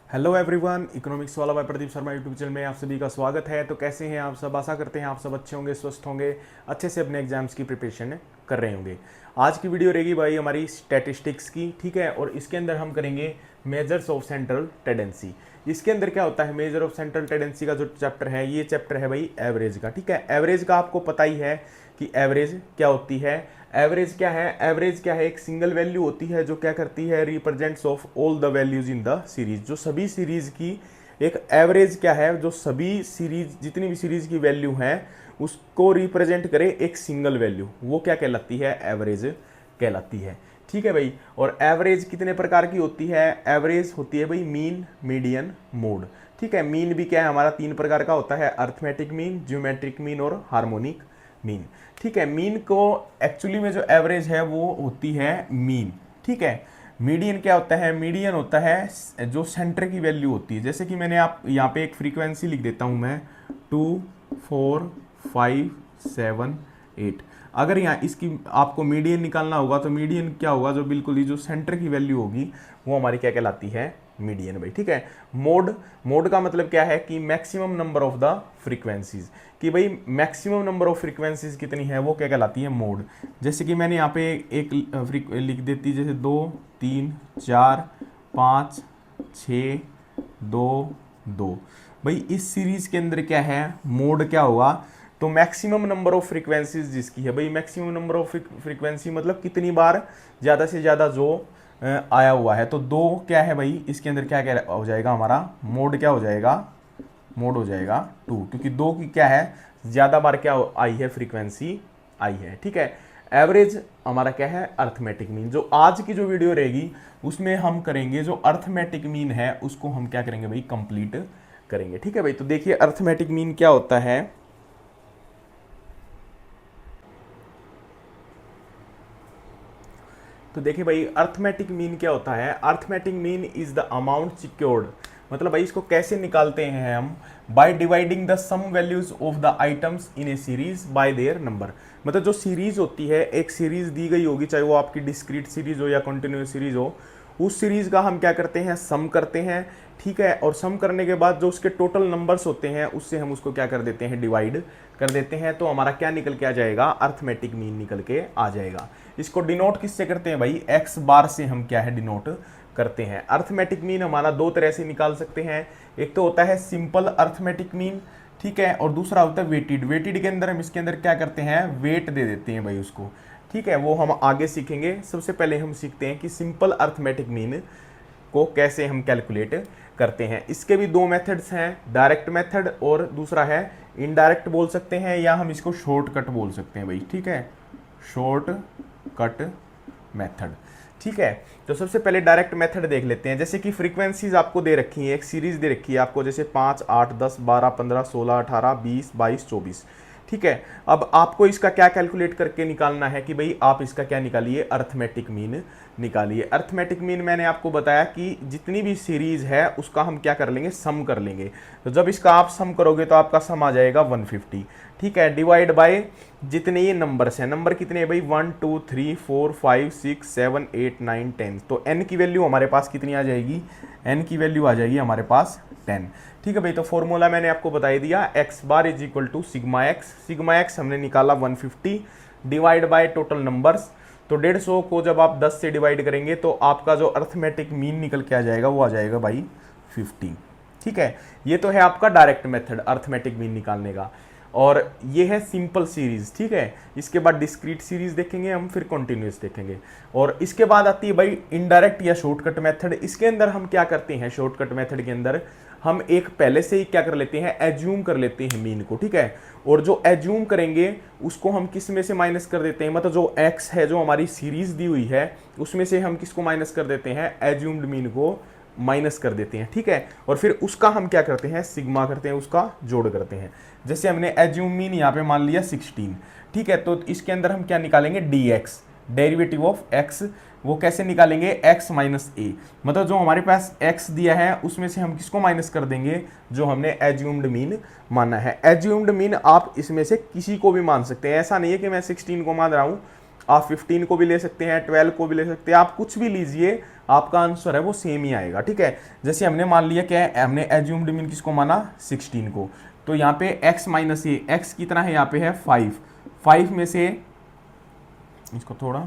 Hello everyone, economics वाला by Pradeep Sharma YouTube channel में आप सभी का स्वागत है। तो कैसे हैं आप सब? आशा करते हैं आप सब अच्छे होंगे, स्वस्थ होंगे, अच्छे से अपने एग्जाम्स की प्रिपरेशन कर रहे होंगे। आज की वीडियो रहेगी भाई हमारी स्टैटिस्टिक्स की, ठीक है। और इसके अंदर हम करेंगे मेजर्स ऑफ सेंट्रल टेंडेंसी। इसके अंदर क्या होता है, मेजर ऑफ सेंट्रल टेंडेंसी का जो चैप्टर है, ये चैप्टर है भाई एवरेज का, ठीक है। एवरेज का आपको पता ही है कि एवरेज क्या होती है। एवरेज क्या है? एवरेज क्या है? एक सिंगल वैल्यू होती है जो क्या करती है, represents of all the values in the series. जो सभी सीरीज की एक एवरेज क्या है, जो सभी सीरीज, जितनी भी सीरीज की वैल्यू है उसको रिप्रेजेंट करे एक सिंगल वैल्यू, वो क्या कहलाती है? एवरेज कहलाती है, ठीक है भाई। और एवरेज कितने प्रकार की होती है? एवरेज होती है भाई मीन, मीडियन, मोड, ठीक है। मीन भी क्या है हमारा? तीन प्रकार का होता है, अर्थमेटिक मीन, ज्योमेट्रिक मीन और हार्मोनिक मीन, ठीक है। मीन को एक्चुअली में जो एवरेज है वो होती है मीन, ठीक है। मीडियन क्या होता है? मीडियन होता है जो सेंटर की वैल्यू होती है। जैसे कि मैंने आप यहाँ पे एक फ्रीक्वेंसी लिख देता हूँ मैं, 2, 4, 5, 7, 8। अगर यहाँ इसकी आपको मीडियन निकालना होगा तो मीडियन क्या होगा? जो बिल्कुल ही जो सेंटर की वैल्यू होगी वो हमारी क्या कहलाती है? मीडियन भाई, ठीक है। मोड, मोड का मतलब क्या है कि maximum number of the frequencies, कि भाई मैक्सिमम नंबर ऑफ फ्रीक्वेंसीज कितनी है वो क्या कहलाती है? मोड। जैसे कि मैंने यहाँ पे एक लिख देती, जैसे 2, 3, 4, 5, 6, 2, 2। भाई इस सीरीज के अंदर क्या है? मोड क्या होगा? तो मैक्सिमम नंबर ऑफ फ्रीक्वेंसीज जिसकी है भाई, मैक्सिमम नंबर ऑफ फ्रीक्वेंसी मतलब कितनी बार ज़्यादा से ज़्यादा जो आया हुआ है। तो दो क्या है भाई, इसके अंदर क्या क्या हो जाएगा हमारा? मोड क्या हो जाएगा? मोड हो जाएगा 2, क्योंकि दो की क्या है? ज़्यादा बार क्या आई है? फ्रीक्वेंसी आई है, ठीक है। एवरेज हमारा क्या है? Arithmetic mean. जो आज की जो वीडियो रहेगी उसमें हम करेंगे जो अर्थमेटिक मीन है उसको हम क्या करेंगे भाई? कंप्लीट करेंगे, ठीक है भाई। तो देखिए अर्थमेटिक मीन क्या होता है। तो देखिए भाई अर्थमेटिक मीन क्या होता है। Arithmetic mean is the amount secured, मतलब भाई इसको कैसे निकालते हैं हम? By dividing the sum values of the items in a series by their number. मतलब जो सीरीज होती है, एक सीरीज दी गई होगी, चाहे वो आपकी डिस्क्रीट सीरीज हो या कंटिन्यूस सीरीज हो, उस सीरीज का हम क्या करते हैं? सम करते हैं, ठीक है। और सम करने के बाद जो उसके टोटल नंबर्स होते हैं उससे हम उसको क्या कर देते हैं? डिवाइड कर देते हैं। तो हमारा क्या निकल के आ जाएगा? अर्थमेटिक मीन निकल के आ जाएगा। इसको डिनोट किससे करते हैं भाई? एक्स बार से हम क्या है? डिनोट करते हैं। अर्थमेटिक मीन हमारा दो तरह से निकाल सकते हैं। एक तो होता है सिंपल अर्थमेटिक मीन, ठीक है, और दूसरा होता है वेटेड। वेटेड के अंदर हम इसके अंदर क्या करते हैं? वेट दे देते हैं भाई उसको, ठीक है। वो हम आगे सीखेंगे। सबसे पहले हम सीखते हैं कि सिंपल अर्थमेटिक मीन को कैसे हम कैलकुलेट करते हैं। इसके भी दो मेथड्स हैं, डायरेक्ट मेथड और दूसरा है इनडायरेक्ट बोल सकते हैं, या हम इसको शॉर्टकट बोल सकते हैं भाई, ठीक है, शॉर्ट कट मेथड, ठीक है। तो सबसे पहले डायरेक्ट मेथड देख लेते हैं। जैसे कि फ्रीक्वेंसीज आपको दे रखी है, एक सीरीज दे रखी है आपको, जैसे 5, 8, 10, 12, 15, 16, 18, 20, 22, 24, ठीक है। अब आपको इसका क्या कैलकुलेट करके निकालना है कि भाई आप इसका क्या निकालिए? अर्थमेटिक मीन निकालिए। अर्थमेटिक मीन मैंने आपको बताया कि जितनी भी सीरीज है उसका हम क्या कर लेंगे? सम कर लेंगे। तो जब इसका आप सम करोगे तो आपका सम आ जाएगा 150, ठीक है, डिवाइड बाय जितने ये नंबर्स हैं। नंबर कितने हैं भाई? 1, 2, 3, 4, 5, 6, 7, 8, 9, 10। तो n की वैल्यू हमारे पास कितनी आ जाएगी? n की वैल्यू आ जाएगी हमारे पास 10, ठीक है भाई। तो फॉर्मूला मैंने आपको बता दिया, X bar is equal to sigma X. Sigma X हमने निकाला 150 डिवाइड बाय टोटल नंबर्स। तो 150 को जब आप 10 से डिवाइड करेंगे तो आपका जो अर्थमेटिक मीन निकल के आ जाएगा वो आ जाएगा भाई 50, ठीक है। ये तो है आपका डायरेक्ट मेथड अर्थमेटिक मीन निकालने का, और ये है सिंपल सीरीज, ठीक है। इसके बाद डिस्क्रीट सीरीज देखेंगे हम, फिर कॉन्टिन्यूस देखेंगे। और इसके बाद आती है भाई इनडायरेक्ट या शॉर्टकट मेथड। इसके अंदर हम क्या करते हैं? शॉर्टकट मेथड के अंदर हम एक पहले से ही क्या कर लेते हैं? एज्यूम कर लेते हैं मीन को, ठीक है। और जो एज्यूम करेंगे उसको हम किस में से माइनस कर देते हैं? मतलब जो एक्स है, जो हमारी सीरीज दी हुई है, उसमें से हम किसको माइनस कर देते हैं? एज्यूम्ड मीन को माइनस कर देते हैं, ठीक है। और फिर उसका हम क्या करते हैं? सिग्मा करते हैं, उसका जोड़ करते हैं। जैसे हमने एज्यूम मीन यहाँ पे मान लिया 16, ठीक है। तो इसके अंदर हम क्या निकालेंगे? dx, derivative of x। वो कैसे निकालेंगे? x माइनस ए, मतलब जो हमारे पास x दिया है उसमें से हम किसको माइनस कर देंगे? जो हमने एज्यूम्ड मीन माना है। एज्यूम्ड मीन आप इसमें से किसी को भी मान सकते हैं, ऐसा नहीं है कि मैं 16 को मान रहा हूँ आप 15 को भी ले सकते हैं, 12 को भी ले सकते हैं, आप कुछ भी लीजिए, आपका आंसर है वो सेम ही आएगा, ठीक है। जैसे हमने मान लिया क्या है, हमने एज्यूम्ड मीन किसको माना, 16 को, तो यहाँ पे x माइनस ए, एक्स कितना है यहाँ पे है 5, 5 में से इसको थोड़ा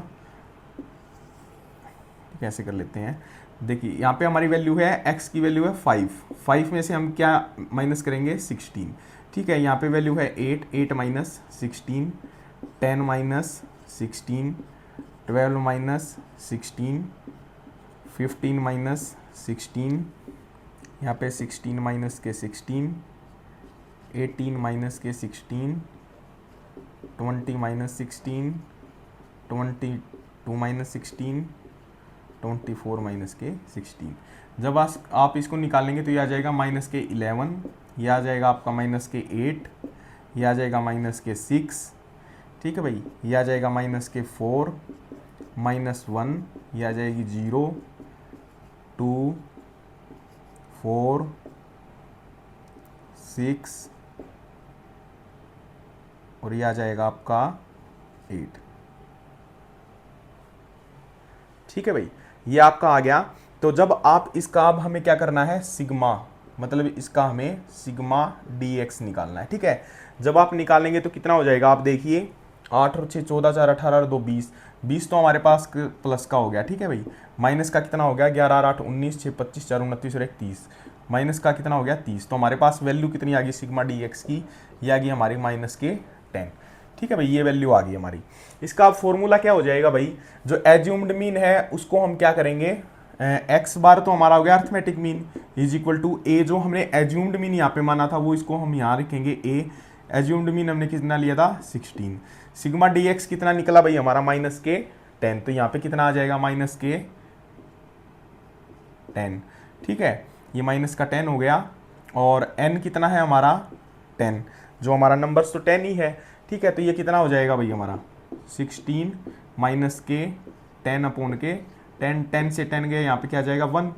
कैसे कर लेते हैं, देखिए यहाँ पे हमारी वैल्यू है, x की वैल्यू है 5, 5 में से हम क्या माइनस करेंगे 16, ठीक है। यहाँ पे वैल्यू है 8, 8 माइनस 16, 10 माइनस 16, 12 माइनस 16, 15 माइनस 16, यहाँ पे 16 माइनस के 16, 18 माइनस के 16, 20 माइनस 16, 22 माइनस 16, 24 माइनस के 16। जब आप इसको निकालेंगे तो ये आ जाएगा माइनस के 11, ये आ जाएगा आपका माइनस के 8, ये आ जाएगा माइनस के 6, ठीक है भाई, ये आ जाएगा माइनस के 4, माइनस 1, ये आ जाएगी 0, 2, 4, 6 और ये आ जाएगा आपका 8, ठीक है भाई, ये आपका आ गया। तो जब आप इसका, अब हमें क्या करना है, सिग्मा, मतलब इसका हमें सिग्मा dx निकालना है, ठीक है। जब आप निकालेंगे तो कितना हो जाएगा, आप देखिए 8 और 6 14, 4 18 और 2 20, 20 तो हमारे पास प्लस का हो गया, ठीक है भाई। माइनस का कितना हो गया, 11 और 8 19, 6 25, 4 29 और 1 30, माइनस का कितना हो गया 30, तो हमारे पास वैल्यू कितनी आ गई सिग्मा dx की, ये आ गई हमारी माइनस के 10, ठीक है भाई, ये वैल्यू आ गई हमारी। इसका अब फॉर्मूला क्या हो जाएगा भाई, जो एज्यूम्ड मीन है उसको हम क्या करेंगे, एक्स बार तो हमारा हो गया arithmetic mean is equal to a, जो हमने एज्यूम्ड मीन यहाँ पे माना था वो इसको हम यहाँ रखेंगे ए, एज्यूम्ड मीन हमने कितना लिया था 16, सिग्मा dx कितना निकला भाई हमारा माइनस के 10, तो यहाँ पे कितना आ जाएगा माइनस के 10, ठीक है, ये माइनस का 10 हो गया, और n कितना है हमारा 10, जो हमारा नंबर्स तो 10 ही है, ठीक है। तो ये कितना हो जाएगा भाई हमारा 16 माइनस के 10 अपॉन के 10, 10 से 10 गए, यहाँ पे क्या आ जाएगा 1,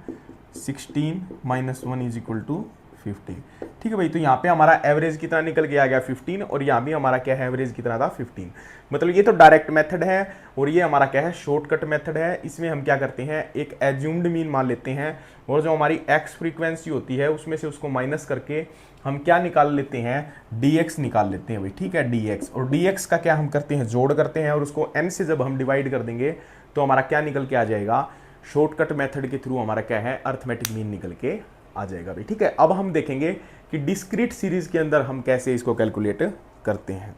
16 माइनस 1 इज इक्वल टू 15, ठीक है भाई। तो यहाँ पे हमारा एवरेज कितना निकल के आ गया 15, और यहाँ भी हमारा क्या है एवरेज कितना था 15, मतलब ये तो डायरेक्ट मेथड है और ये हमारा क्या है शॉर्टकट मेथड है। इसमें हम क्या करते हैं, एक एज्यूम्ड मीन मान लेते हैं और जो हमारी एक्स फ्रीक्वेंसी होती है उसमें से उसको माइनस करके हम क्या निकाल लेते हैं, dx निकाल लेते हैं भाई, ठीक है, dx, और dx का क्या हम करते हैं जोड़ करते हैं, और उसको n से जब हम डिवाइड कर देंगे तो हमारा क्या निकल के आ जाएगा, शॉर्टकट मेथड के थ्रू हमारा क्या है अर्थमेटिक मीन निकल के आ जाएगा भाई, ठीक है। अब हम देखेंगे कि डिस्क्रीट सीरीज के अंदर हम कैसे इसको कैलकुलेट करते हैं।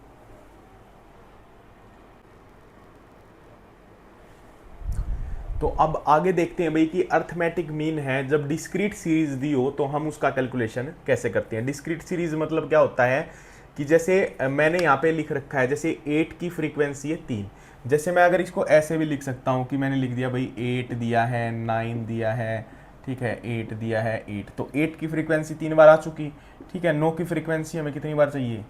तो अब आगे देखते हैं भाई कि अर्थमेटिक मीन है, जब डिस्क्रीट सीरीज दी हो तो हम उसका कैलकुलेशन कैसे करते हैं। डिस्क्रीट सीरीज मतलब क्या होता है कि जैसे मैंने यहाँ पे लिख रखा है, जैसे 8 की फ्रीक्वेंसी है 3, जैसे मैं अगर इसको ऐसे भी लिख सकता हूँ कि मैंने लिख दिया भाई 8 दिया है, 9 दिया है, ठीक है, 8 दिया है 8, तो 8 की फ्रीक्वेंसी 3 बार आ चुकी, ठीक है। 9 की फ्रीक्वेंसी हमें कितनी बार चाहिए,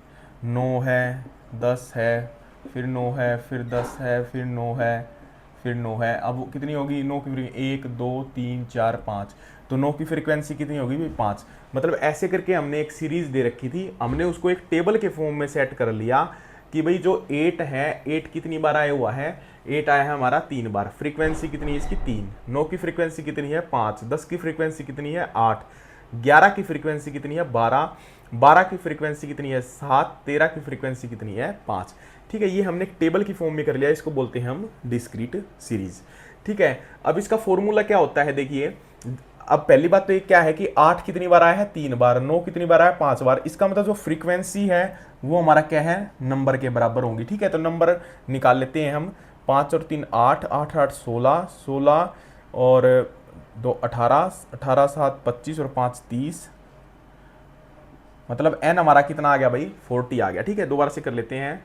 9 है, 10 है, फिर 9 है, फिर 10 है, फिर 9 है, फिर 9 है, अब कितनी होगी 9 की फ्रीक्वेंसी 1 2 3 4 5, तो 9 की फ्रीक्वेंसी कितनी होगी भाई 5, मतलब ऐसे करके हमने एक सीरीज दे रखी थी, हमने उसको एक टेबल के फॉर्म में सेट कर लिया कि भाई जो 8 है, 8 कितनी बार आया हुआ है, 8 आया है हमारा 3 बार, फ्रीक्वेंसी कितनी है इसकी 3, 9 की फ्रीक्वेंसी कितनी है 5, 10 की फ्रीक्वेंसी कितनी है 8, 11 की फ्रीक्वेंसी कितनी है 12, 12 की फ्रीक्वेंसी कितनी है 7, 13 की फ्रीक्वेंसी कितनी है 5, ठीक है। ये हमने टेबल की फॉर्म में कर लिया, इसको बोलते हैं हम डिस्क्रीट सीरीज, ठीक है। अब इसका फॉर्मूला क्या होता है देखिए, अब पहली बात तो ये क्या है कि 8 कितनी बार आया है 3 बार, 9 कितनी बार आया है 5 बार, इसका मतलब जो फ्रीक्वेंसी है वो हमारा क्या है नंबर के बराबर होंगी, ठीक है। तो नंबर निकाल लेते हैं हम, 5 और 3 8, 8 8 16, 16 और 2 18, 18 7 25 और 5 30, मतलब n हमारा कितना आ गया भाई 40 आ गया, ठीक है। दोबारा से कर लेते हैं,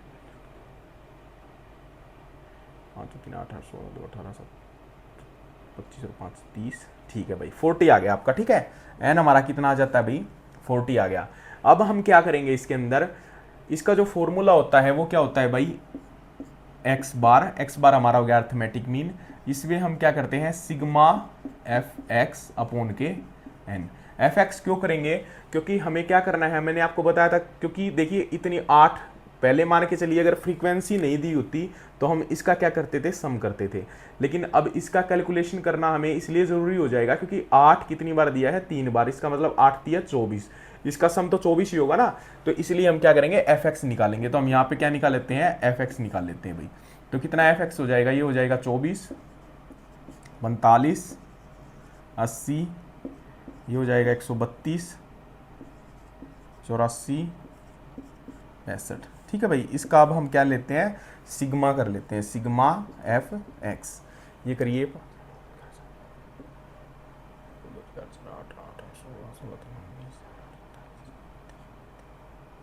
5 3 8 8 16 2 18 7 25 और 5 30, ठीक है भाई 40 आ गया आपका, ठीक है। n हमारा कितना आ जाता है भाई 40 आ गया। अब हम क्या करेंगे इसके अंदर, इसका जो फॉर्मूला होता है वो क्या होता है भाई x बार हमारा हो गया अर्थमेटिक मीन, इसमें हम क्या करते हैं सिग्मा fx अपॉन के n, fx क्यों करेंगे, क्योंकि हमें क्या करना है, मैंने आपको बताया था, क्योंकि देखिए इतनी 8 पहले मान के चलिए अगर फ्रीक्वेंसी नहीं दी होती तो हम इसका क्या करते थे, सम करते थे, लेकिन अब इसका कैलकुलेशन करना हमें इसलिए ज़रूरी हो जाएगा क्योंकि 8 कितनी बार दिया है, 3 बार, इसका मतलब 8 दिया 24, इसका सम तो 24 ही होगा ना, तो इसलिए हम क्या करेंगे, एफ एक्स निकालेंगे। तो हम यहाँ पे क्या निकाल लेते हैं, एफ एक्स निकाल लेते हैं भाई। तो कितना एफ एक्स हो जाएगा, ये हो जाएगा 24, 42, 80, ये हो जाएगा 132, 84, 65। ठीक है भाई, इसका अब हम क्या लेते हैं, सिग्मा कर लेते हैं, सिग्मा एफ एक्स। ये करिए,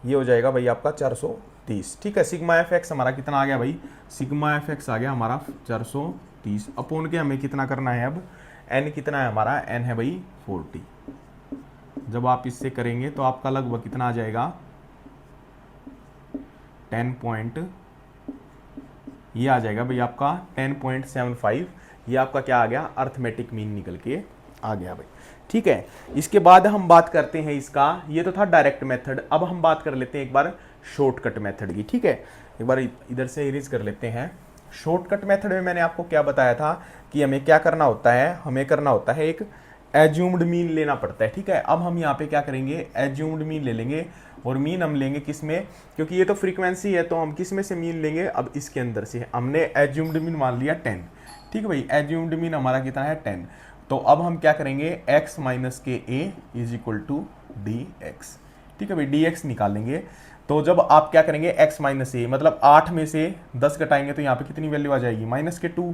ये हो जाएगा भाई आपका 430। ठीक है, सिग्मा एफ एक्स हमारा कितना आ गया भाई, सिग्मा एफ एक्स आ गया हमारा 430 अपोन के हमें कितना करना है अब, एन कितना है हमारा, एन है भाई 40। जब आप इससे करेंगे तो आपका लगभग कितना आ जाएगा, 10 पॉइंट, ये आ जाएगा भाई आपका 10.75। ये आपका क्या आ गया, अर्थमेटिक मीन निकल के आ गया भाई। ठीक है, इसके बाद हम बात करते हैं इसका, ये तो था डायरेक्ट मेथड, अब हम बात कर लेते हैं एक बार शॉर्टकट मेथड की। ठीक है, एक बार इधर से इरेज कर लेते हैं। शॉर्टकट मेथड में मैंने आपको क्या बताया था कि हमें क्या करना होता है, हमें करना होता है एक एज्यूम्ड मीन लेना पड़ता है। ठीक है, अब हम यहाँ पे क्या करेंगे, एज्यूम्ड मीन ले लेंगे, और मीन हम लेंगे किस में, क्योंकि ये तो फ्रीक्वेंसी है तो हम किस में से मीन लेंगे, अब इसके अंदर से हमने एज्यूम्ड मीन मान लिया 10। ठीक है भाई, एज्यूम्ड मीन हमारा कितना है 10। तो अब हम क्या करेंगे, x माइनस के a is equal to d x. ठीक है भाई, डी एक्स निकालेंगे। तो जब आप क्या करेंगे, x माइनस ए मतलब 8 में से 10 घटाएंगे तो यहाँ पे कितनी वैल्यू आ जाएगी, माइनस के 2,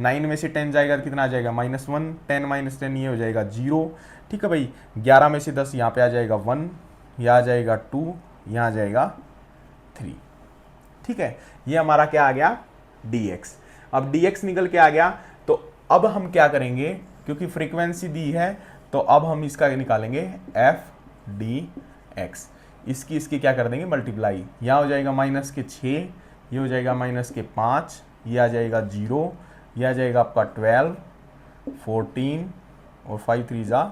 9 में से 10 जाएगा तो कितना आ जाएगा, -1, 10 माइनस 10 ये हो जाएगा 0। ठीक है भाई, 11 में से 10 यहाँ पे आ जाएगा 1, यहाँ आ जाएगा 2, यहाँ आ जाएगा 3। ठीक है, ये हमारा क्या आ गया, dx। अब dx निकल के आ गया, तो अब हम क्या करेंगे, क्योंकि फ्रीक्वेंसी दी है तो अब हम इसका निकालेंगे एफ डी एक्स। इसकी क्या कर देंगे, मल्टीप्लाई, यहाँ हो जाएगा -6, ये हो जाएगा -5, ये आ जाएगा 0, ये आ जाएगा आपका 12, 14 और 5 3 जा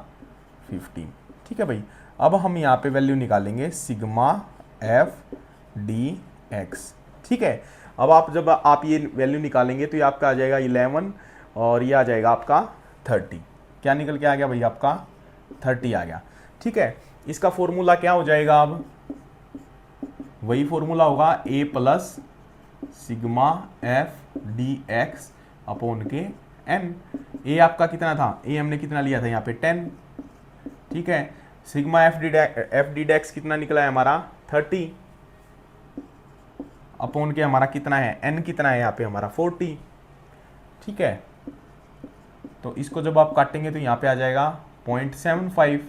15। ठीक है भाई, अब हम यहाँ पे वैल्यू निकालेंगे सिग्मा एफ डी एक्स। ठीक है, अब आप जब आप ये वैल्यू निकालेंगे तो ये आपका आ जाएगा 11 और ये आ जाएगा आपका 30। क्या निकल के आ गया भाई, आपका 30 आ गया। ठीक है, इसका फॉर्मूला क्या हो जाएगा, अब वही फॉर्मूला होगा a plus sigma F D x upon के n। a आपका कितना था, a हमने कितना लिया था यहाँ पे 10। ठीक है, सिग्मा एफ डी एक्स कितना निकला है हमारा 30 अपॉन के हमारा कितना है, n कितना है यहाँ पे हमारा 40। ठीक है, तो इसको जब आप काटेंगे तो यहाँ पे आ जाएगा 0.75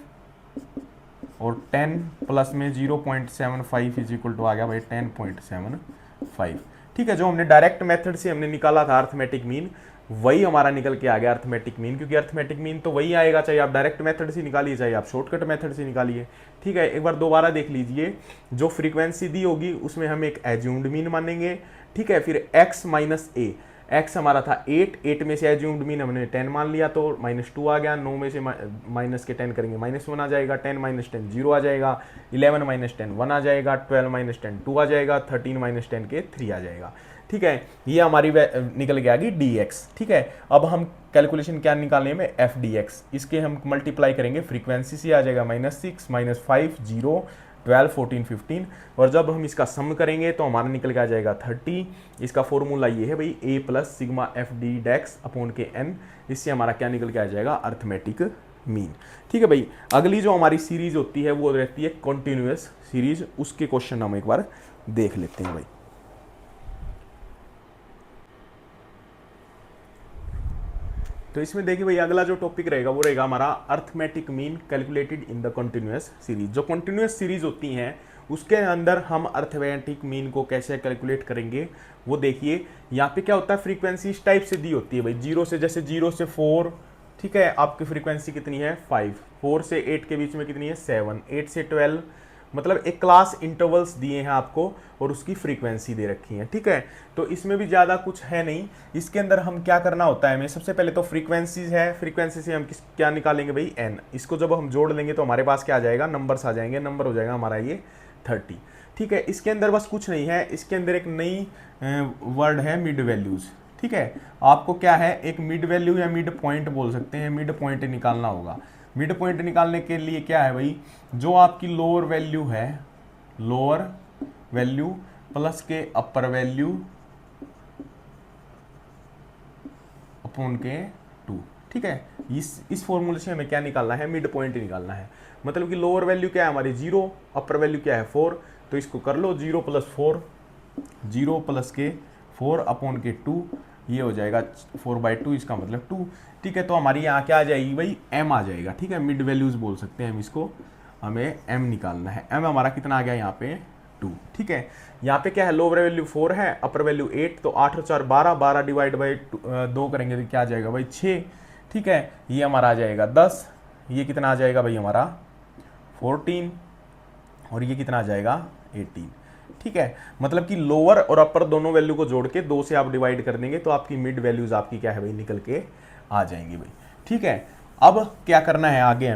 और 10 प्लस में 0.75 इज इक्वल टू आ गया भाई 10.75। ठीक है, जो हमने डायरेक्ट मेथड से हमने निकाला था अर्थमेटिक मीन, वही हमारा निकल के आ गया अर्थमेटिक मीन, क्योंकि अर्थमेटिक मीन तो वही आएगा, चाहे आप डायरेक्ट मेथड से निकालिए चाहे आप शॉर्टकट मेथड से निकालिए। ठीक है, एक बार दोबारा देख लीजिए, जो फ्रीक्वेंसी दी होगी उसमें हम एक एज्यूम्ड मीन मानेंगे। ठीक है, फिर x माइनस ए, x हमारा था 8 में से एज्यूम्ड मीन हमने 10 मान लिया तो -2 आ गया, 9 में से माइनस के 10 करेंगे -1 आ जाएगा, 10 माइनस 10 0 आ जाएगा, 11 माइनस 10 1 आ जाएगा, 12 माइनस 10 2 आ जाएगा, 13 माइनस 10 के 3 आ जाएगा। ठीक है, ये हमारी निकल के आ गई dx। ठीक है, अब हम कैलकुलेशन क्या निकालने में, एफ डी एक्स, इसके हम मल्टीप्लाई करेंगे फ्रीक्वेंसी से, आ जाएगा -6 -5 0 12 14 15, और जब हम इसका सम करेंगे तो हमारा निकल के आ जाएगा 30। इसका फॉर्मूला ये है भाई a plus sigma F D dx upon के n, इससे हमारा क्या निकल के आ जाएगा, अर्थमेटिक मीन। ठीक है भाई, अगली जो हमारी सीरीज होती है वो रहती है कॉन्टिन्यूअस सीरीज, उसके क्वेश्चन हम एक बार देख लेते हैं भाई। तो इसमें देखिए भाई, अगला जो टॉपिक रहेगा वो रहेगा हमारा arithmetic mean calculated in the continuous series. जो कंटिन्यूअस सीरीज होती हैं उसके अंदर हम अर्थमेटिक मीन को कैसे कैलकुलेट करेंगे वो देखिए। यहाँ पे क्या होता है, फ्रीक्वेंसी इस टाइप से दी होती है भाई, 0 से, जैसे 0 से 4, ठीक है, आपकी फ्रीक्वेंसी कितनी है 5, 4 से 8 के बीच में कितनी है 7, 8 से 12, मतलब एक क्लास इंटरवल्स दिए हैं आपको और उसकी फ्रीक्वेंसी दे रखी है। ठीक है, तो इसमें भी ज़्यादा कुछ है नहीं। इसके अंदर हम क्या करना होता है, हमें सबसे पहले तो फ्रीक्वेंसीज है, फ्रीक्वेंसी से हम क्या निकालेंगे भाई n, इसको जब हम जोड़ लेंगे तो हमारे पास क्या आ जाएगा, नंबर्स आ जाएंगे, नंबर हो जाएगा हमारा ये 30। ठीक है। इसके अंदर बस कुछ नहीं है, इसके अंदर एक नई वर्ड है मिड वैल्यूज। ठीक है, आपको क्या है, एक मिड वैल्यू या मिड पॉइंट बोल सकते हैं, मिड पॉइंट निकालना होगा। मिड पॉइंट निकालने के लिए क्या है भाई, जो आपकी लोअर वैल्यू है, लोअर वैल्यू प्लस के अपर वैल्यू अपॉन के 2। ठीक है, इस फॉर्मूले से हमें क्या निकालना है, मिड पॉइंट निकालना है। मतलब कि लोअर वैल्यू क्या है हमारी 0, अपर वैल्यू क्या है 4, तो इसको कर लो 0 + 4, 0 + के 4 अपॉन के 2, ये हो जाएगा 4/2, इसका मतलब 2। ठीक है, तो हमारी यहाँ क्या आ जाएगी भाई, m आ जाएगा। ठीक है, मिड वैल्यूज बोल सकते हैं हम इसको, हमें m निकालना है। m हमारा कितना आ गया यहाँ पे 2। ठीक है, यहाँ पे क्या है, लोअर वैल्यू 4 है, अपर वैल्यू 8, तो 8 और 4 12, 12 डिवाइड बाई 2 करेंगे तो क्या आ जाएगा भाई 6। ठीक है, ये हमारा आ जाएगा 10, ये कितना आ जाएगा भाई हमारा 14, और ये कितना आ जाएगा 18। ठीक है, मतलब कि लोअर और अपर दोनों वैल्यू को जोड़ के 2 से आप डिवाइड कर देंगे तो आपकी मिड वैल्यूज आपकी क्या है भाई, निकल के आ जाएंगी भाई। ठीक है, अब क्या करना है आगे,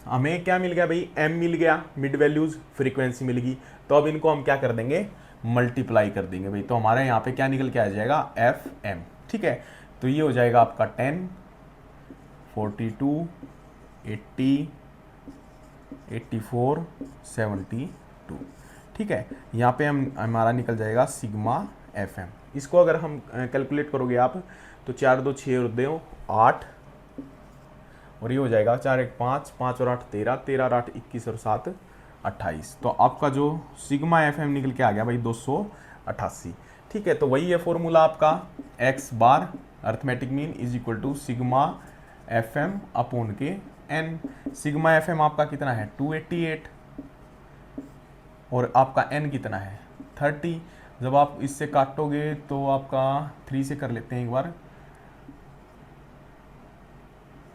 हमें क्या मिल गया भाई, m मिल गया, मिड वैल्यूज, फ्रीक्वेंसी मिल गई, तो अब इनको हम क्या कर देंगे, मल्टीप्लाई कर देंगे भाई। तो हमारे यहाँ पे क्या निकल के आ जाएगा, fm। ठीक है, तो ये हो जाएगा आपका 10, 42, 80, 84, 72। ठीक है, यहाँ पे हमारा निकल जाएगा सिग्मा fm। इसको अगर हम कैलकुलेट करोगे आप, तो 4 2 6 और 2 8, और ये हो जाएगा 4 1 5, 5 और 8 13, 13 और 8 21 और 7 28। तो आपका जो सिग्मा fm निकल के आ गया भाई 288। ठीक है, तो वही है फॉर्मूला आपका, x bar arithmetic mean is equal to sigma fm upon के n। सिग्मा fm आपका कितना है 288, और आपका n कितना है 30। जब आप इससे काटोगे तो आपका 3 से कर लेते हैं एक बार,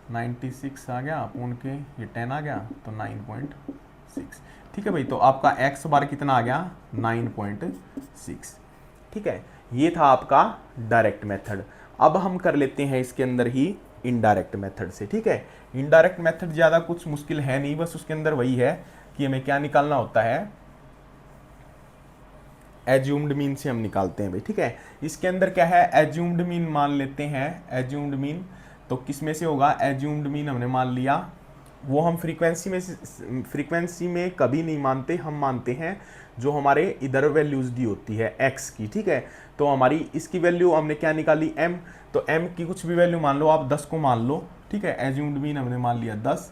96 आ गया, अपॉन के ये 10 आ गया, तो 9.6। ठीक है भाई, तो आपका x बार कितना आ गया 9.6। ठीक है, ये था आपका डायरेक्ट मेथड। अब हम कर लेते हैं इसके अंदर ही इनडायरेक्ट मेथड से। ठीक है, इनडायरेक्ट मेथड ज़्यादा कुछ मुश्किल है नहीं, बस उसके अंदर वही है कि हमें क्या निकालना होता है, एज्यूम्ड मीन से हम निकालते हैं भाई। ठीक है, इसके अंदर क्या है, एज्यूम्ड मीन मान लेते हैं। एज्यूम्ड मीन तो किस में से होगा, एज्यूम्ड मीन हमने मान लिया, वो हम फ्रीक्वेंसी में कभी नहीं मानते, हम मानते हैं जो हमारे इधर वैल्यूज दी होती है x की। ठीक है, तो हमारी इसकी वैल्यू हमने क्या निकाली m, तो m की कुछ भी वैल्यू मान लो आप, 10 को मान लो। ठीक है, एज्यूम्ड मीन हमने मान लिया 10,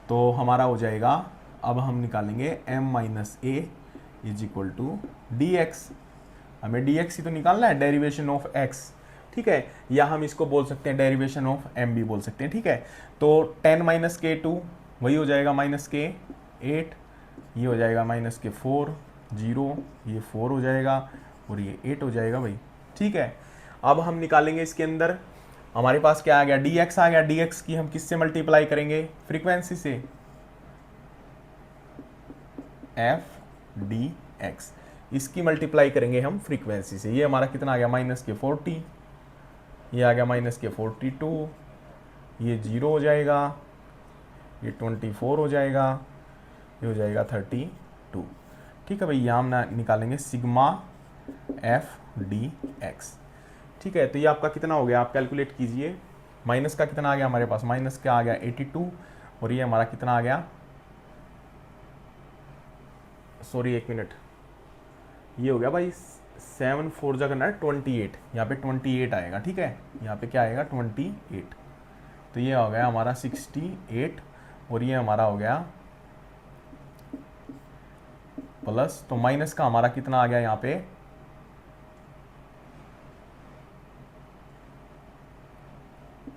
तो हमारा हो जाएगा, अब हम निकालेंगे m - a is equal to dx। हमें dx ही तो निकालना है, डेरिवेशन ऑफ x। ठीक है, या हम इसको बोल सकते हैं डेरिवेशन ऑफ m भी बोल सकते हैं। ठीक है, तो 10 - के 2 वही हो जाएगा -के 8, ये हो जाएगा -के 4, 0, ये 4 हो जाएगा, और ये 8 हो जाएगा भाई। ठीक है, अब हम निकालेंगे इसके अंदर, हमारे पास क्या आ गया, dx आ गया। dx की हम किससे मल्टीप्लाई करेंगे, फ्रीक्वेंसी से, f dx, इसकी मल्टीप्लाई करेंगे हम फ्रीक्वेंसी से। ये हमारा कितना आ गया, -के 40, ये आ गया -के 42, ये 0 हो जाएगा, ये 24 हो जाएगा, ये हो जाएगा 32। ठीक है भाई, यहाँ हम निकालेंगे सिग्मा f dx। ठीक है, तो ये आपका कितना हो गया, आप कैलकुलेट कीजिए। माइनस का कितना आ गया हमारे पास, माइनस का आ गया 82, और ये हमारा कितना आ गया, सॉरी 1 मिनट, ये हो गया भाई 7 4 जगह ना 28, यहाँ पे 28 आएगा। ठीक है, यहाँ पे क्या आएगा 28, तो ये हो गया हमारा 68, और ये हमारा हो गया प्लस, तो माइनस का हमारा कितना आ गया यहाँ पे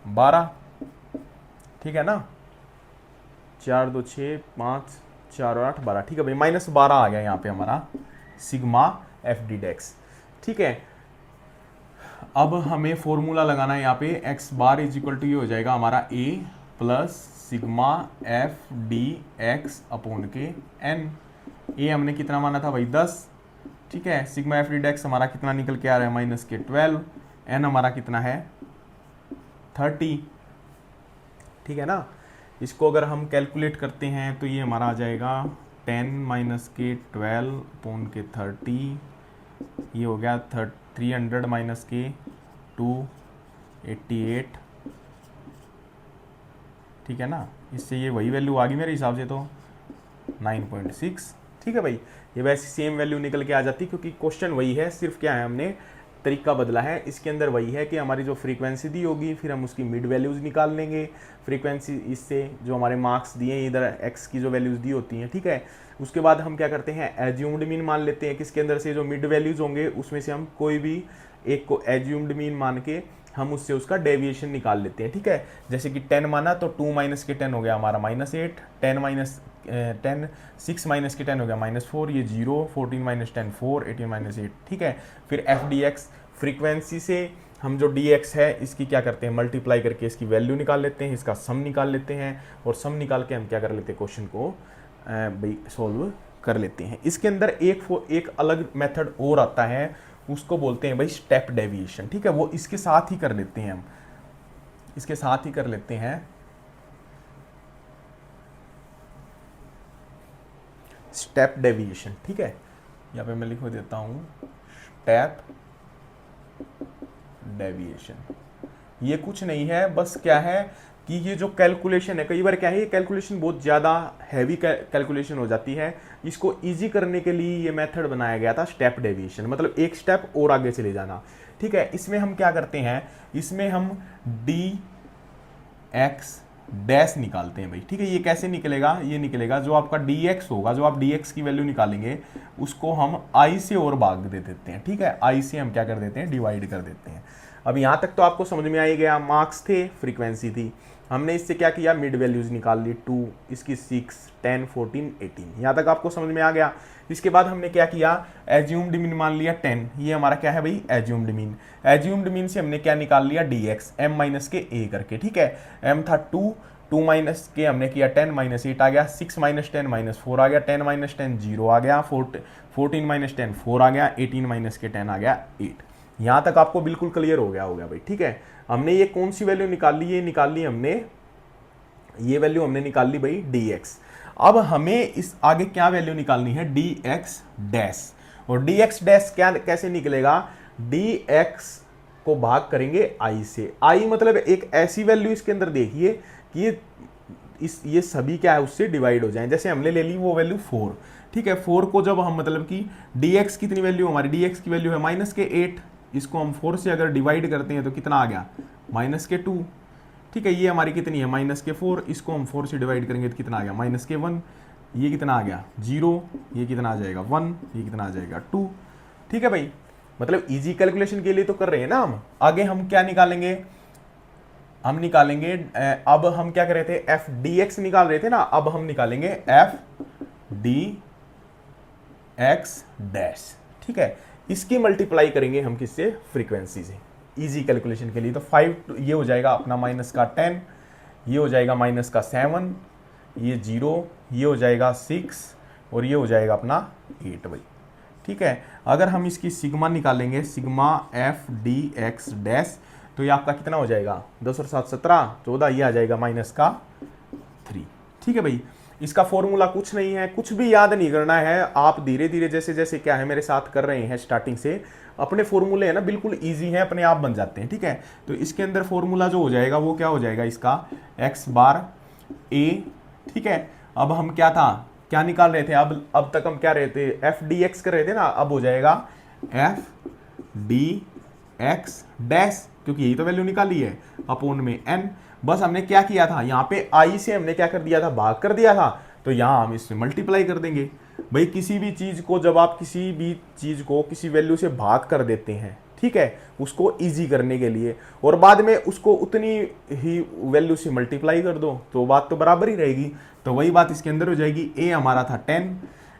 12। ठीक है ना, 4 2 6 5 4 और 8 12। ठीक है भाई, -12 आ गया यहाँ पे हमारा सिग्मा f dx। ठीक है, अब हमें फॉर्मूला लगाना है यहाँ पे, x bar is equal to ये हो जाएगा हमारा a plus sigma f dx upon के n। a हमने कितना माना था भाई 10। ठीक है, सिग्मा f dx हमारा कितना निकल के आ रहा है, -के 12, n हमारा कितना है 30। ठीक है ना, इसको अगर हम कैलकुलेट करते हैं तो ये हमारा आ जाएगा 10 माइनस के 12 अपॉन के 30, ये हो गया 300 माइनस के 288, ठीक है ना। इससे ये वही वैल्यू आ गई मेरे हिसाब से तो 9.6, ठीक है भाई। ये वैसे सेम वैल्यू निकल के आ जाती क्योंकि क्वेश्चन वही है, सिर्फ क्या है हमने तरीका बदला है। इसके अंदर वही है कि हमारी जो फ्रीक्वेंसी दी होगी फिर हम उसकी मिड वैल्यूज़ निकाल लेंगे फ्रीक्वेंसी, इससे जो हमारे मार्क्स दिए हैं इधर एक्स की जो वैल्यूज़ दी होती हैं, ठीक है। उसके बाद हम क्या करते हैं, एज्यूम्ड मीन मान लेते हैं, किसके अंदर से जो मिड वैल्यूज़ होंगे उसमें से हम कोई भी एक को एज्यूम्ड मीन मान के हम उससे उसका डेविएशन निकाल लेते हैं, ठीक है। जैसे कि 10 माना तो 2 माइनस के 10 हो गया हमारा -8, 10 माइनस 10, 6 माइनस के 10 हो गया -4, ये 0, 14 माइनस 10 4, 18 माइनस 8, ठीक है। फिर एफ डी एक्स, फ्रीक्वेंसी से हम जो डी एक्स है इसकी क्या करते हैं, मल्टीप्लाई करके इसकी वैल्यू निकाल लेते हैं, इसका सम निकाल लेते हैं, और सम निकाल के हम क्या कर लेते हैं, क्वेश्चन को भाई सॉल्व कर लेते हैं। इसके अंदर एक अलग मेथड और आता है, उसको बोलते हैं भाई स्टेप डेविएशन, ठीक है। वो इसके साथ ही कर लेते हैं हम, इसके साथ ही कर लेते हैं स्टेप डेविएशन, ठीक है। यहाँ पे मैं लिख देता हूं स्टेप डेविएशन। ये कुछ नहीं है, बस क्या है कि ये जो कैलकुलेशन है, कई बार क्या है ये कैलकुलेशन बहुत ज़्यादा हैवी कैलकुलेशन हो जाती है, इसको इजी करने के लिए ये मेथड बनाया गया था स्टेप डेविएशन, मतलब एक स्टेप और आगे चले जाना, ठीक है। इसमें हम क्या करते हैं, इसमें हम डी एक्स डैश निकालते हैं भाई, ठीक है। ये कैसे निकलेगा, ये निकलेगा जो आपका डी एक्स होगा, जो आप डी एक्स की वैल्यू निकालेंगे उसको हम आई से और भाग दे देते हैं, ठीक है। आई से हम क्या कर देते हैं, डिवाइड कर देते हैं। अब यहाँ तक तो आपको समझ में आ ही गया, मार्क्स थे, फ्रीक्वेंसी थी, हमने इससे क्या किया, मिड वैल्यूज निकाल ली, 2, इसकी 6, 10, 14, 18, यहाँ तक आपको समझ में आ गया। इसके बाद हमने क्या किया, एज्यूम्ड मीन मान लिया 10, ये हमारा क्या है भाई, एज्यूम्ड मीन। एज्यूम्ड मीन से हमने क्या निकाल लिया, डी एक्स, एम माइनस के ए करके, ठीक है। एम था 2 माइनस के हमने किया 10 माइनस 8 आ गया, 6 माइनस 10 -4 आ गया, 10 माइनस 10 0 आ गया, 14 माइनस 10 4 आ गया, 18 माइनस के 10 आ गया 8। यहाँ तक आपको बिल्कुल क्लियर हो गया भाई, ठीक है। हमने ये कौन सी वैल्यू निकाल ली, ये निकाल ली हमने, ये वैल्यू हमने निकाल ली भाई डी एक्स। अब हमें इस आगे क्या वैल्यू निकालनी है, डी एक्स डैश। और डी एक्स डैश क्या कैसे निकलेगा, डी एक्स को भाग करेंगे आई से। आई मतलब एक ऐसी वैल्यू इसके अंदर देखिए कि ये सभी क्या है उससे डिवाइड हो जाएं। जैसे हमने ले ली वो वैल्यू 4, ठीक है। 4 को जब हम मतलब कि डी एक्स कितनी वैल्यू, हमारी डी एक्स की वैल्यू है -8, इसको हम 4 से अगर डिवाइड करते हैं तो कितना आ गया, -2, ठीक है। ये हमारी कितनी है, -4, इसको हम 4 से डिवाइड करेंगे तो कितना आ गया, -1, ये कितना आ गया 0, ये कितना आ जाएगा 1, ये कितना आ जाएगा 2, ठीक है भाई। मतलब इजी कैलकुलेशन के लिए तो कर रहे हैं ना हम। आगे हम क्या निकालेंगे, हम निकालेंगे, अब हम क्या कर रहे थे, एफ डी एक्स निकाल रहे थे ना, अब हम निकालेंगे एफ डी एक्स डैश, ठीक है। इसकी मल्टीप्लाई करेंगे हम किससे, फ्रीक्वेंसी से, इजी कैलकुलेशन के लिए। तो 5 ये हो जाएगा अपना -10, ये हो जाएगा -7, ये 0, ये हो जाएगा 6, और ये हो जाएगा अपना 8 भाई, ठीक है। अगर हम इसकी सिग्मा निकालेंगे, sigma F D x dash, तो ये आपका कितना हो जाएगा, 10 और 7 17, 14, ये आ जाएगा -3, ठीक है भाई। इसका फॉर्मूला कुछ नहीं है, कुछ भी याद नहीं करना है, आप धीरे धीरे जैसे जैसे क्या है मेरे साथ कर रहे हैं स्टार्टिंग से, अपने फॉर्मूले है ना बिल्कुल इजी हैं, अपने आप बन जाते हैं, ठीक है। तो इसके अंदर फॉर्मूला जो हो जाएगा वो क्या हो जाएगा, इसका x बार a, ठीक है। अब हम क्या निकाल रहे थे, अब तक हम क्या रहे थे, एफ डी एक्स कर रहे थे ना, अब हो जाएगा एफ डी एक्स डैश, क्योंकि यही तो वैल्यू निकाली है, अपॉन में n। बस हमने क्या किया था, यहाँ पे i से हमने क्या कर दिया था, भाग कर दिया था, तो यहाँ हम इससे मल्टीप्लाई कर देंगे भाई। किसी भी चीज को जब आप किसी भी चीज को किसी वैल्यू से भाग कर देते हैं, ठीक है, उसको इजी करने के लिए, और बाद में उसको उतनी ही वैल्यू से मल्टीप्लाई कर दो तो बात तो बराबर ही रहेगी। तो वही बात इसके अंदर हो जाएगी। a हमारा था 10,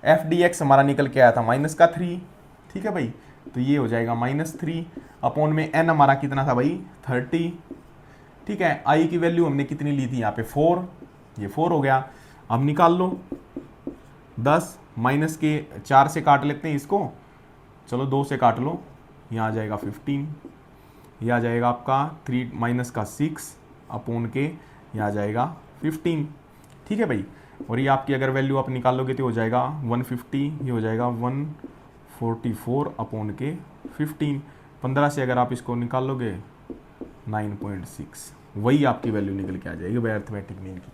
एफ डी एक्स हमारा निकल के आया था -3, ठीक है भाई। तो ये हो जाएगा -3 अपॉन में n हमारा कितना था भाई 30, ठीक है। i की वैल्यू हमने कितनी ली थी यहाँ पे 4, ये 4 हो गया। अब निकाल लो 10 माइनस के 4 से काट लेते हैं इसको, चलो 2 से काट लो, यहाँ आ जाएगा 15, ये आ जाएगा आपका 3 माइनस का 6 अपॉन के, यहाँ आ जाएगा 15, ठीक है भाई। और ये आपकी अगर वैल्यू आप निकालोगे तो हो जाएगा 150, ये हो जाएगा 144 अपॉन के 15, 15 से अगर आप इसको निकालोगे 9.6, वही आपकी वैल्यू निकल के आ जाएगी बाय अर्थमेटिक मीन की।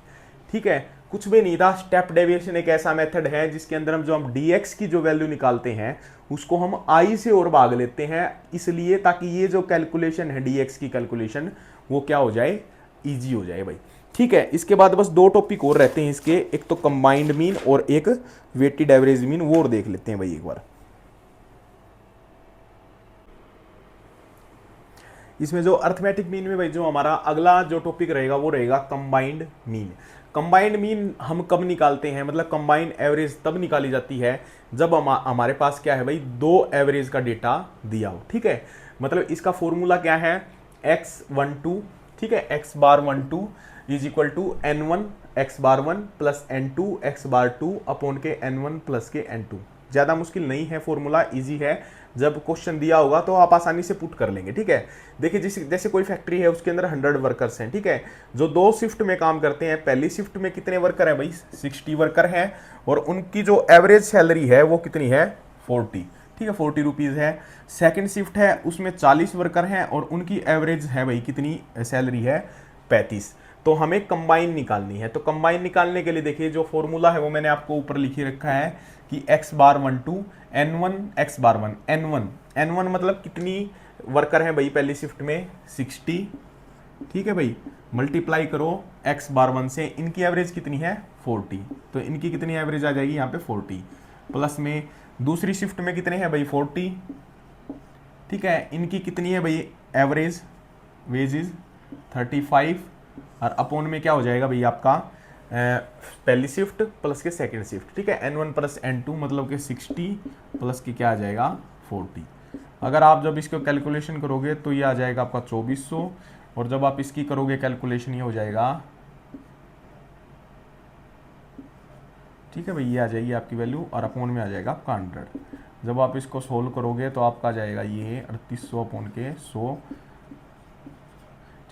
ठीक है, कुछ भी नहीं था। स्टेप डेविएशन एक ऐसा मेथड है जिसके अंदर हम dx की जो वैल्यू निकालते हैं उसको हम i से और भाग लेते हैं, इसलिए ताकि ये जो कैलकुलेशन है dx की कैलकुलेशन वो क्या हो जाए, इजी हो जाए भाई। ठीक है, इसके बाद बस दो टॉपिक और रहते हैं इसके, एक तो कंबाइंड मीन और एक वेटेड एवरेज मीन, वो और देख लेते हैं भाई एक बार। इसमें जो अर्थमेटिक मीन में भाई जो हमारा अगला जो टॉपिक रहेगा वो रहेगा कंबाइंड मीन। कंबाइंड मीन हम कब निकालते हैं, मतलब कंबाइंड एवरेज तब निकाली जाती है जब हमारे पास क्या है भाई, दो एवरेज का डेटा दिया हो। ठीक है, मतलब इसका फॉर्मूला क्या है, x12, ठीक है, x bar 12 is equal to n1 x bar 1 plus n2 x bar 2 upon के n1 प्लस के n2। ज़्यादा मुश्किल नहीं है, फॉर्मूला इजी है, जब क्वेश्चन दिया होगा तो आप आसानी से पुट कर लेंगे। ठीक है, देखिए जैसे कोई फैक्ट्री है उसके अंदर 100 वर्कर्स हैं, ठीक है, जो दो शिफ्ट में काम करते हैं। पहली शिफ्ट में कितने वर्कर हैं भाई, 60 वर्कर हैं, और उनकी जो एवरेज सैलरी है वो कितनी है, 40, ठीक है, 40 रुपीज़ है। सेकेंड शिफ्ट है उसमें 40 वर्कर हैं और उनकी एवरेज है भाई कितनी सैलरी है, 35। तो हमें कंबाइन निकालनी है। तो कंबाइन निकालने के लिए देखिए जो फॉर्मूला है वो मैंने आपको ऊपर लिखी रखा है कि x bar 12 n1 x bar 1 n1 मतलब कितनी वर्कर है भाई पहली शिफ्ट में, 60, ठीक है भाई, मल्टीप्लाई करो x बार 1 से, इनकी एवरेज कितनी है, 40, तो इनकी कितनी एवरेज आ जाएगी यहाँ पे 40, प्लस में दूसरी शिफ्ट में कितने हैं भाई 40, ठीक है, इनकी कितनी है भाई एवरेज वेजेस 35, और अपॉन में क्या हो जाएगा भाई आपका पहली शिफ्ट प्लस के सेकंड शिफ्ट, ठीक है, n1 प्लस n2 मतलब कि 60 प्लस की क्या आ जाएगा 40। अगर आप जब इसको कैलकुलेशन करोगे तो ये आ जाएगा आपका 2400, और जब आप इसकी करोगे कैलकुलेशन ये हो जाएगा, ठीक है भाई, ये आ जाएगी आपकी वैल्यू, और अपॉन में आ जाएगा आपका 100। जब आप इसको सोल्व करोगे तो आपका आ जाएगा ये 3800 अपॉन के 100,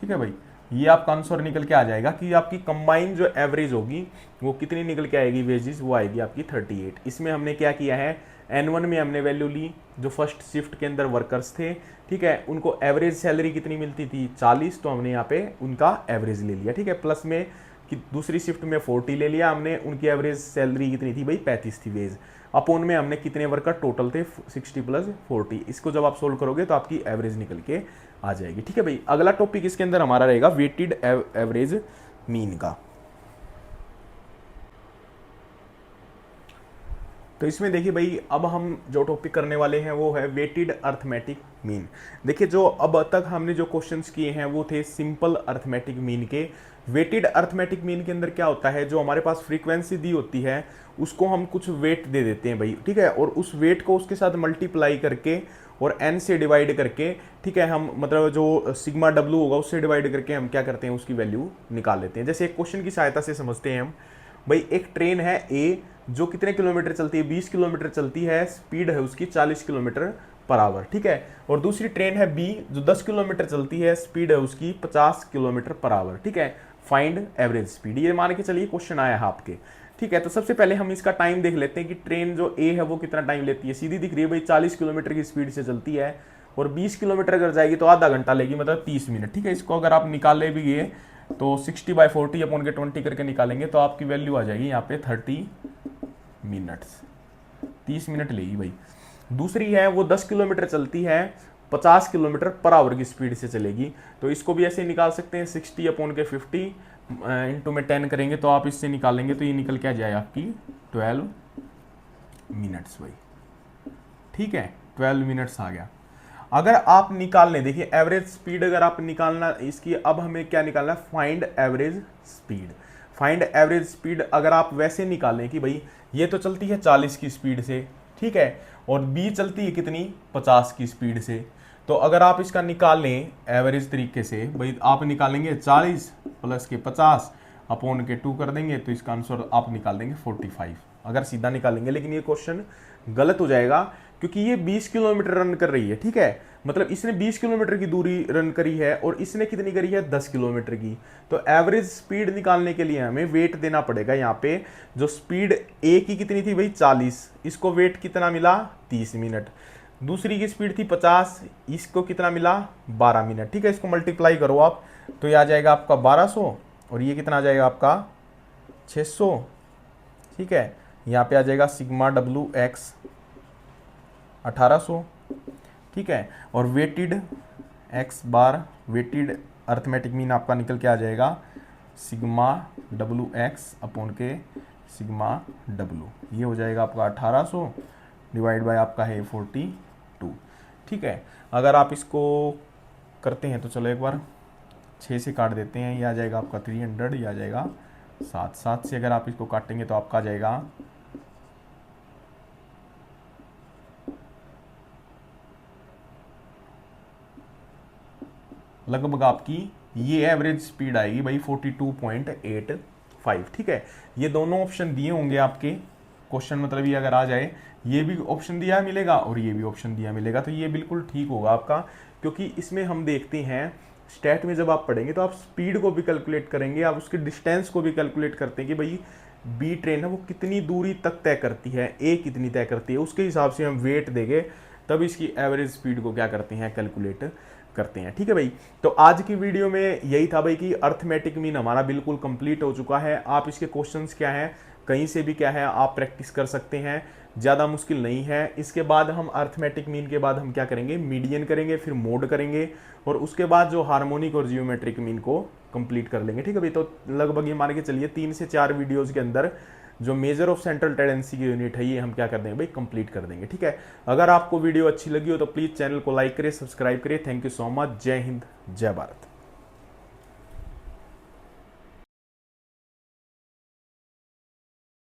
ठीक है भाई, ये आपका आंसर निकल के आ जाएगा कि आपकी कंबाइन जो एवरेज होगी वो कितनी निकल के आएगी वेजेस, वो आएगी आपकी 38। इसमें हमने क्या किया है, n1 में हमने वैल्यू ली जो फर्स्ट शिफ्ट के अंदर वर्कर्स थे, ठीक है, उनको एवरेज सैलरी कितनी मिलती थी 40, तो हमने यहाँ पे उनका एवरेज ले लिया, ठीक है, प्लस में कि दूसरी शिफ्ट में 40 ले लिया हमने, उनकी एवरेज सैलरी कितनी थी भाई 35 थी वेज, अपॉन में हमने कितने वर्कर टोटल थे 60 प्लस 40। इसको जब आप सोल्व करोगे तो आपकी एवरेज निकल के आ जाएगी। ठीक है भाई, अगला टॉपिक इसके अंदर हमारा रहेगा वेटेड एवरेज मीन का। तो इसमें देखिए भाई अब हम जो टॉपिक करने वाले हैं वो है वेटेड अर्थमेटिक मीन। देखिए जो अब तक हमने जो क्वेश्चंस किए हैं वो थे सिंपल अर्थमेटिक मीन के। वेटेड अर्थमेटिक मीन के अंदर क्या होता है, जो हमारे पास फ्रीक्वेंसी दी होती है उसको हम कुछ वेट दे देते हैं भाई, ठीक है, और उस वेट को उसके साथ मल्टीप्लाई करके और n से डिवाइड करके, ठीक है, हम मतलब जो सिग्मा w होगा उससे डिवाइड करके हम क्या करते हैं उसकी वैल्यू निकाल लेते हैं। जैसे एक क्वेश्चन की सहायता से समझते हैं हम भाई, एक ट्रेन है A जो कितने किलोमीटर चलती है, 20 किलोमीटर चलती है, स्पीड है उसकी 40 किलोमीटर पर आवर, ठीक है, और दूसरी ट्रेन है B जो 10 किलोमीटर चलती है, स्पीड है उसकी 50 किलोमीटर पर आवर, ठीक है, फाइंड एवरेज स्पीड, ये मान के चलिए क्वेश्चन आया है आपके। ठीक है, तो सबसे पहले हम इसका टाइम देख लेते हैं कि ट्रेन जो A है वो कितना टाइम लेती है। सीधी दिख रही है भाई 40 किलोमीटर की स्पीड से चलती है और 20 किलोमीटर अगर जाएगी तो आधा घंटा लेगी, मतलब 30 मिनट। ठीक है, इसको अगर आप निकाले भी गए तो 60/40 अपॉन के 20 करके निकालेंगे तो आपकी वैल्यू आ जाएगी यहाँ पे 30 मिनट्स, 30 मिनट लेगी भाई। दूसरी है वो 10 किलोमीटर चलती है, 50 किलोमीटर पर आवर की स्पीड से चलेगी, तो इसको भी ऐसे निकाल सकते हैं 60 अपॉन के 50 इंटू में 10 करेंगे तो आप इससे निकालेंगे तो ये निकल के आ जाए आपकी 12 मिनट्स भाई। ठीक है, 12 मिनट्स आ गया। अगर आप निकाल लें, देखिए एवरेज स्पीड अगर आप निकालना इसकी, अब हमें क्या निकालना है, find average speed. Find average speed अगर आप वैसे निकालें कि भाई ये तो चलती है 40 की स्पीड से, ठीक है, और बी चलती है कितनी 50 की स्पीड से, तो अगर आप इसका निकाल लें एवरेज तरीके से भाई, आप निकालेंगे 40 प्लस के 50 अपॉन के 2 कर देंगे तो इसका आंसर आप निकाल देंगे 45 अगर सीधा निकालेंगे। लेकिन ये क्वेश्चन गलत हो जाएगा क्योंकि ये 20 किलोमीटर रन कर रही है, ठीक है, मतलब इसने 20 किलोमीटर की दूरी रन करी है और इसने कितनी करी है 10 किलोमीटर की। तो एवरेज स्पीड निकालने के लिए हमें वेट देना पड़ेगा। यहाँ पे जो स्पीड ए की कितनी थी भाई 40, इसको वेट कितना मिला 30 मिनट। दूसरी की स्पीड थी 50, इसको कितना मिला 12 मिनट, ठीक है। इसको मल्टीप्लाई करो आप तो ये आ जाएगा आपका 1200 और ये कितना आ जाएगा आपका 600, ठीक है। यहाँ पे आ जाएगा सिग्मा डब्ल्यू एक्स 1800, ठीक है। और वेटेड एक्स बार, वेटेड अर्थमेटिक मीन आपका निकल के आ जाएगा सिग्मा डब्ल्यू एक्स अपॉन के सिग्मा डब्ल्यू, ये हो जाएगा आपका 1800 डिवाइड बाय आपका है 42, ठीक है। अगर आप इसको करते हैं तो चलो एक बार 6 से काट देते हैं, ये आ जाएगा आपका 300, ये आ जाएगा 7 से अगर आप इसको काटेंगे तो आपका आ जाएगा लगभग आपकी ये एवरेज स्पीड आएगी भाई 42.85, ठीक है। ये दोनों ऑप्शन दिए होंगे आपके क्वेश्चन, मतलब ये अगर आ जाए ये भी ऑप्शन दिया मिलेगा और ये भी ऑप्शन दिया मिलेगा तो ये बिल्कुल ठीक होगा आपका, क्योंकि इसमें हम देखते हैं स्टैट में जब आप पढ़ेंगे तो आप स्पीड को भी कैलकुलेट करेंगे, आप उसके डिस्टेंस को भी कैलकुलेट करते हैं कि भाई बी ट्रेन है वो कितनी दूरी तक तय करती है, ए कितनी तय करती है, उसके हिसाब से हम वेट देंगे तब इसकी एवरेज स्पीड को क्या करते हैं कैलकुलेट करते हैं, ठीक है भाई। तो आज की वीडियो में यही था भाई कि अर्थमेटिक मीन हमारा बिल्कुल कंप्लीट हो चुका है। आप इसके क्वेश्चंस क्या हैं कहीं से भी क्या है आप प्रैक्टिस कर सकते हैं, ज़्यादा मुश्किल नहीं है। इसके बाद हम अर्थमेटिक मीन के बाद हम क्या करेंगे मीडियन करेंगे, फिर मोड करेंगे और उसके बाद जो हार्मोनिक और जियोमेट्रिक मीन को कंप्लीट कर लेंगे, ठीक है भाई। तो लगभग ये मान के चलिए 3 से 4 वीडियोज़ के अंदर जो मेजर ऑफ सेंट्रल टेंडेंसी की यूनिट है ये हम क्या कर देंगे भाई कंप्लीट कर देंगे, ठीक है। अगर आपको वीडियो अच्छी लगी हो तो प्लीज़ चैनल को लाइक करें, सब्सक्राइब करें। Thank you so much. जय हिंद, जय भारत।